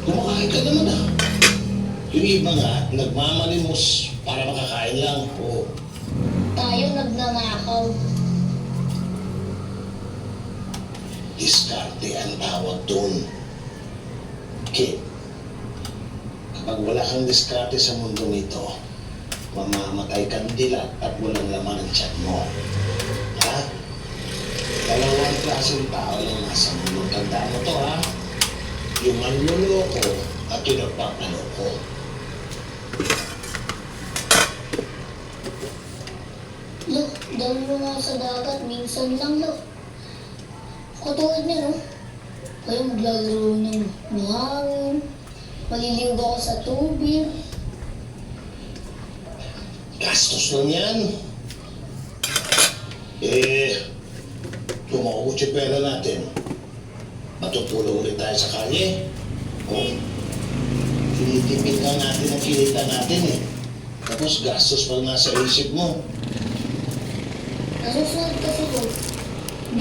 Kumakain ka naman ah. Yung iba nga, nagmamalimos para makakain lang. Oo. Tayo nagnanakaw. Diskarte ang tawag doon. Kid, kapag wala kang diskarte sa mundo nito, mamamatay kang dilat at walang laman ang tiyan mo. Ha? Dalawang klaseng tao lang nasa mundo. Tandaan mo to, ha? Yung manluloko at yung nagpapaloko. Lo, dami mo nga sa dagat. Minsan lang, lo. Katulad niya, no? Kayo maglalaro ng buhangin. Maliliw ako sa tubig. Gastos lang yan. Tumakot yung pera natin. Matutulong ulit tayo sa kalye. O, tinitipid lang natin ang kinita natin eh. Tapos gastos pa nasa isip mo. Nasusunod kasi, lo.